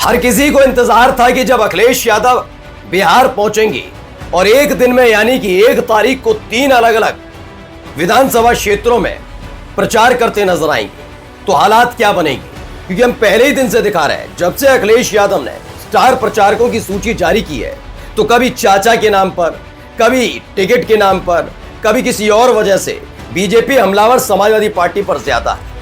हर किसी को इंतजार था कि जब अखिलेश यादव बिहार पहुंचेंगे और एक दिन में यानी कि 1 तारीख को 3 अलग अलग विधानसभा क्षेत्रों में प्रचार करते नजर आएंगे तो हालात क्या बनेंगे। क्योंकि हम पहले ही दिन से दिखा रहे हैं, जब से अखिलेश यादव ने स्टार प्रचारकों की सूची जारी की है तो कभी चाचा के नाम पर, कभी टिकट के नाम पर, कभी किसी और वजह से बीजेपी हमलावर समाजवादी पार्टी पर ज्यादा है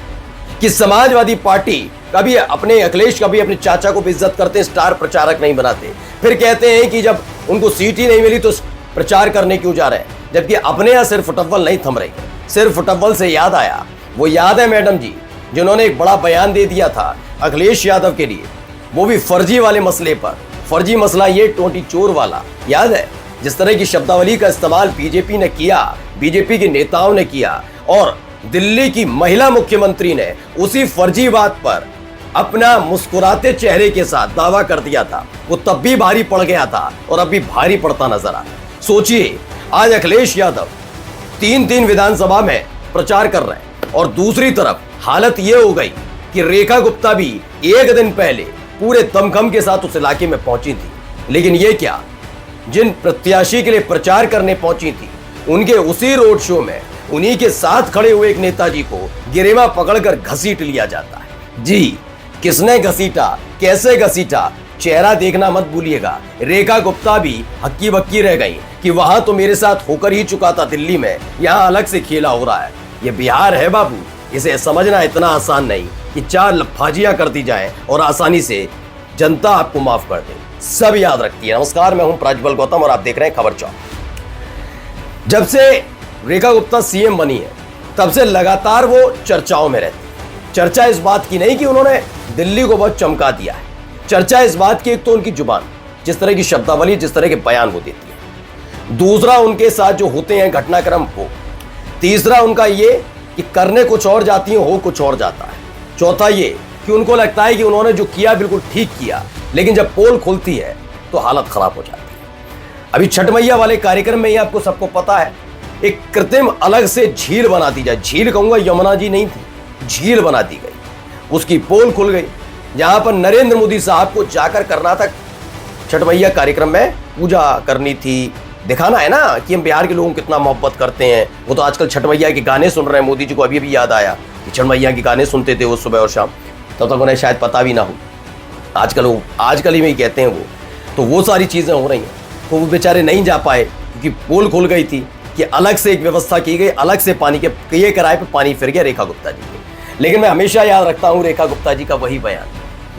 कि समाजवादी पार्टी कभी अपने अखिलेश, कभी अपने चाचा को भी इज्जत करते, स्टार प्रचारक नहीं बनाते। फिर कहते हैं कि जब उनको सीट ही नहीं मिली तो प्रचार करने क्यों जा रहे हैं, जबकि अपने यहां सिर्फ फुटबॉल नहीं थम रही है। सिर्फ फुटबॉल से याद आया, वो याद है मैडम जी जिन्होंने एक बड़ा बयान दे दिया था अखिलेश यादव के लिए, वो भी फर्जी वाले मसले पर। फर्जी मसला ये टोटी चोर वाला, याद है जिस तरह की शब्दावली का इस्तेमाल बीजेपी ने किया, बीजेपी के नेताओं ने किया और दिल्ली की महिला मुख्यमंत्री ने उसी फर्जी बात पर अपना मुस्कुराते चेहरे के साथ दावा कर दिया था। वो तब भी भारी पड़ गया था और अब भी भारी पड़ता नजर आ। सोचिए आज अखिलेश यादव 3 विधानसभा में प्रचार कर रहे हैं और दूसरी तरफ हालत ये हो गई कि रेखा गुप्ता भी एक दिन पहले पूरे दमखम के साथ उस इलाके में पहुंची थी। लेकिन ये क्या, जिन प्रत्याशी के लिए प्रचार करने पहुंची थी उनके उसी रोड शो में उन्हीं के साथ खड़े हुए एक नेताजी को गिरेवा पकड़कर घसीट लिया जाता है। जी, किसने घसीटा, कैसे घसीटा, चेहरा देखना मत भूलिएगा। रेखा गुप्ता भी हक्की बक्की रह गई कि वहां तो मेरे साथ होकर ही चुका था दिल्ली में, यहां अलग से खेला हो रहा है। ये बिहार है बाबू, इसे समझना इतना आसान नहीं कि 4 लफाजियां कर दी जाए और आसानी से जनता आपको माफ कर दे। सब याद रखती है। नमस्कार, मैं हूं प्रज्वल गौतम और आप देख रहे हैं खबर चौक। जब से रेखा गुप्ता सीएम बनी है तब से लगातार वो चर्चाओं में रहती है। चर्चा इस बात की नहीं कि उन्होंने दिल्ली को बहुत चमका दिया है, चर्चा इस बात की एक तो उनकी जुबान, जिस तरह की शब्दावली, जिस तरह के बयान वो देती है। दूसरा उनके साथ जो होते हैं घटनाक्रम वो। तीसरा उनका ये कि करने कुछ और जाती है, हो कुछ और जाता है। चौथा ये कि उनको लगता है कि उन्होंने जो किया बिल्कुल ठीक किया, लेकिन जब पोल खुलती है तो हालत खराब हो जाती है। अभी छठ मैया वाले कार्यक्रम में ही आपको सबको पता है एक कृत्रिम अलग से झील बना दी जाए, झील कहूंगा, यमुना जी नहीं थी, झील बना दी गई, उसकी पोल खुल गई जहां पर नरेंद्र मोदी साहब को जाकर करना था छठ मैया कार्यक्रम में पूजा करनी थी, दिखाना है ना कि हम बिहार के लोगों को कितना मोहब्बत करते हैं। वो तो आजकल छठ मैया के गाने सुन रहे हैं, मोदी जी को अभी अभी याद आया कि छठ मैया के गाने सुनते थे वो सुबह और शाम, तब तक उन्हें शायद पता भी ना हो। आजकल ही में ही कहते हैं वो, तो वो सारी चीज़ें हो रही हैं। तो वो बेचारे नहीं जा पाए क्योंकि पोल खुल गई थी कि अलग से एक व्यवस्था की गई, अलग से पानी के ये किराए पर पानी फिर गया रेखा गुप्ता जी के। लेकिन मैं हमेशा याद रखता हूँ रेखा गुप्ता जी का वही बयान,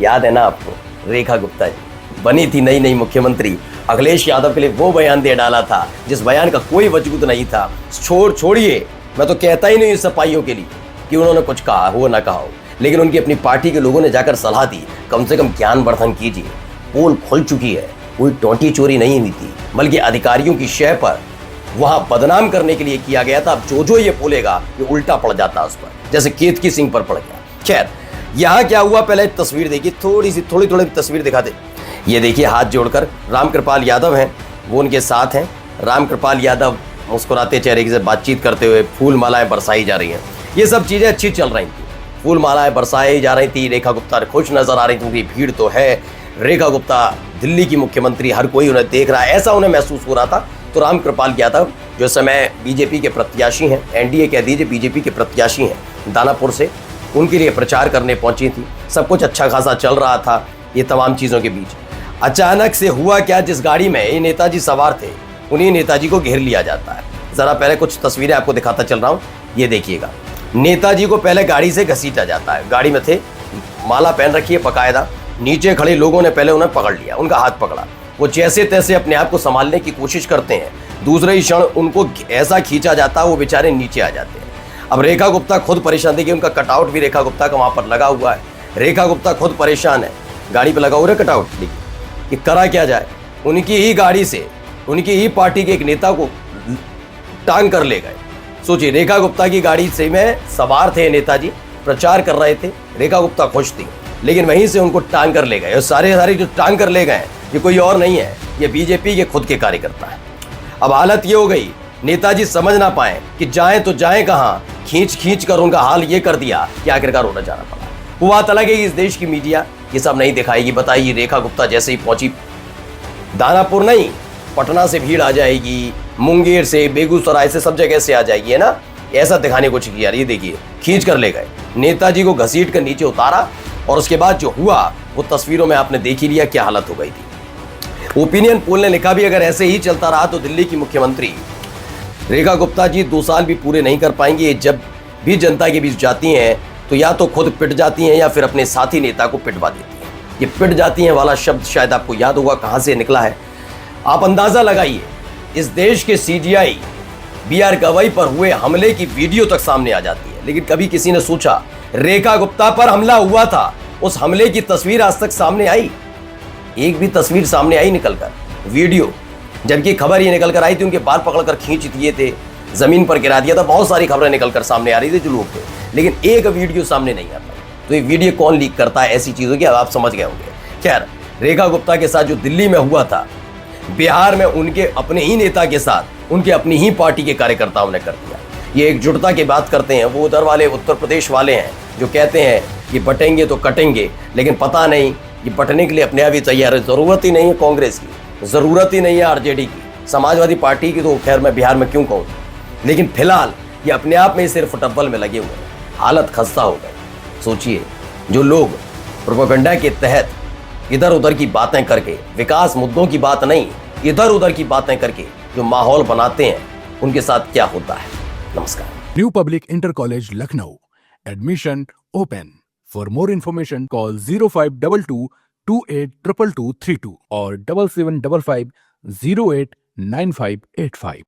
याद है ना आपको, रेखा गुप्ता जी बनी थी नई मुख्यमंत्री, अखिलेश यादव के लिए वो बयान दे डाला था जिस बयान का कोई वजूद नहीं था। छोड़िए, मैं तो कहता ही नहीं सपाइयों के लिए कि उन्होंने कुछ कहा हो ना कहा हो, लेकिन उनकी अपनी पार्टी के लोगों ने जाकर सलाह दी कम से कम ज्ञानवर्धन कीजिए। पोल खुल चुकी है, कोई टोंटी चोरी नहीं हुई थी, बल्कि अधिकारियों की शय पर वहां बदनाम करने के लिए किया गया था। अब जो ये बोलेगा ये उल्टा पड़ जाता उस पर, जैसे केतकी सिंह पर पड़ गया। खैर, यहाँ क्या हुआ, पहले तस्वीर देखिए, थोड़ी तस्वीर दिखा दे। ये देखिए, हाथ जोड़कर रामकृपाल यादव हैं, वो उनके साथ हैं। रामकृपाल यादव मुस्कुराते चेहरे से बातचीत करते हुए, फूल मालाएं बरसाई जा रही हैं। ये सब चीज़ें अच्छी चल रही थी, फूल मालाएं बरसाई जा रही थी। रेखा गुप्ता खुश नजर आ रही थी, भीड़ तो है, रेखा गुप्ता दिल्ली की मुख्यमंत्री, हर कोई उन्हें देख रहा है, ऐसा उन्हें महसूस हो रहा था। तो रामकृपाल यादव जो समय बीजेपी के प्रत्याशी हैं, एनडीए कह दीजिए, बीजेपी के प्रत्याशी हैं दानापुर से, उनके लिए प्रचार करने पहुंची थी। सब कुछ अच्छा खासा चल रहा था ये तमाम चीज़ों के बीच। अचानक से हुआ क्या, जिस गाड़ी में ये नेताजी सवार थे उन्हीं नेताजी को घेर लिया जाता है। ज़रा पहले कुछ तस्वीरें आपको दिखाता चल रहा हूँ, ये देखिएगा। नेताजी को पहले गाड़ी से घसीटा जाता है, गाड़ी में थे, माला पहन रखी है बाकायदा, नीचे खड़े लोगों ने पहले उन्हें पकड़ लिया, उनका हाथ पकड़ा, वो जैसे तैसे अपने आप को संभालने की कोशिश करते हैं। दूसरे ही क्षण उनको ऐसा खींचा जाता है वो बेचारे नीचे आ जाते हैं। अब रेखा गुप्ता खुद परेशान, देखिए उनका कटआउट भी रेखा गुप्ता का वहाँ पर लगा हुआ है। रेखा गुप्ता खुद परेशान है, गाड़ी पर लगा हुआ है कटआउट, देखिए कि करा क्या जाए। उनकी ही गाड़ी से उनकी ही पार्टी के एक नेता को टांग कर ले गए। सोचिए, रेखा गुप्ता की गाड़ी से में सवार थे नेताजी, प्रचार कर रहे थे, रेखा गुप्ता खुश थी, लेकिन वहीं से उनको टांग कर ले गए। और सारे जो टांग कर ले गए ये कोई और नहीं है, ये बीजेपी के खुद के कार्यकर्ता है। अब हालत ये हो गई, नेताजी समझ ना पाए कि जाएं तो जाएं कहां, खींच कर उनका हाल ये कर दिया कि आखिरकार उन्हें जाना पड़ा। वो बात अलग है कि इस देश की मीडिया ये सब नहीं दिखाएगी। बताइए, रेखा गुप्ता जैसे ही पहुंची दानापुर नहीं, पटना से भीड़ आ जाएगी, मुंगेर से, बेगूसराय से, सब जगह से आ जाएगी, है ना। ऐसा दिखाने को चाहिए यार। ये देखिए, खींच कर ले गए, नेताजी को घसीट कर नीचे उतारा, और उसके बाद जो हुआ वो तस्वीरों में आपने देख ही लिया, क्या हालत हो गई थी। ओपिनियन पोल ने लिखा भी, अगर ऐसे ही चलता रहा तो दिल्ली की मुख्यमंत्री रेखा गुप्ता जी 2 साल भी पूरे नहीं कर पाएंगी। जब भी जनता के बीच जाती हैं तो या तो खुद पिट जाती हैं या फिर अपने साथी नेता को पिटवा देती हैं। ये पिट जाती हैं वाला शब्द शायद आपको याद होगा कहां से निकला है। आप अंदाजा लगाइए, इस देश के सीजीआई बीआर गवई पर हुए हमले की वीडियो तक सामने आ जाती है, लेकिन कभी किसी ने सोचा रेखा गुप्ता पर हमला हुआ था, उस हमले की तस्वीर आज तक सामने आई? एक भी तस्वीर सामने आई निकलकर, वीडियो, जबकि खबर ये निकल कर आई थी उनके बाल पकड़कर खींच दिए थे, जमीन पर गिरा दिया था, बहुत सारी खबरें निकलकर सामने आ रही थी जो लोग थे, लेकिन एक वीडियो सामने नहीं आता। तो ये वीडियो कौन लीक करता है ऐसी चीजों की, अब आप समझ गए होंगे। खैर, रेखा गुप्ता के साथ जो दिल्ली में हुआ था, बिहार में उनके अपने ही नेता के साथ उनके अपनी ही पार्टी के कार्यकर्ताओं ने कर दिया। ये एकजुटता की बात करते हैं, वो उधर वाले उत्तर प्रदेश वाले हैं जो कहते हैं कि बटेंगे तो कटेंगे, लेकिन पता नहीं ये बटने के लिए अपने आप ही तैयार है। जरूरत ही नहीं है कांग्रेस की, जरूरत ही नहीं है आरजेडी की, समाजवादी पार्टी की तो खैर मैं बिहार में क्यों कहूँ, लेकिन फिलहाल ये अपने आप में ही सिर्फ टब्बल में लगे हुए हैं। हालत खस्ता हो गई। सोचिए, जो लोग प्रोपेगेंडा के तहत इधर उधर की बातें करके, विकास मुद्दों की बात नहीं, इधर उधर की बातें करके जो माहौल बनाते हैं, उनके साथ क्या होता है। नमस्कार। New public inter college Lucknow, admission open. For more information call 0522 282232 और 7755 089585।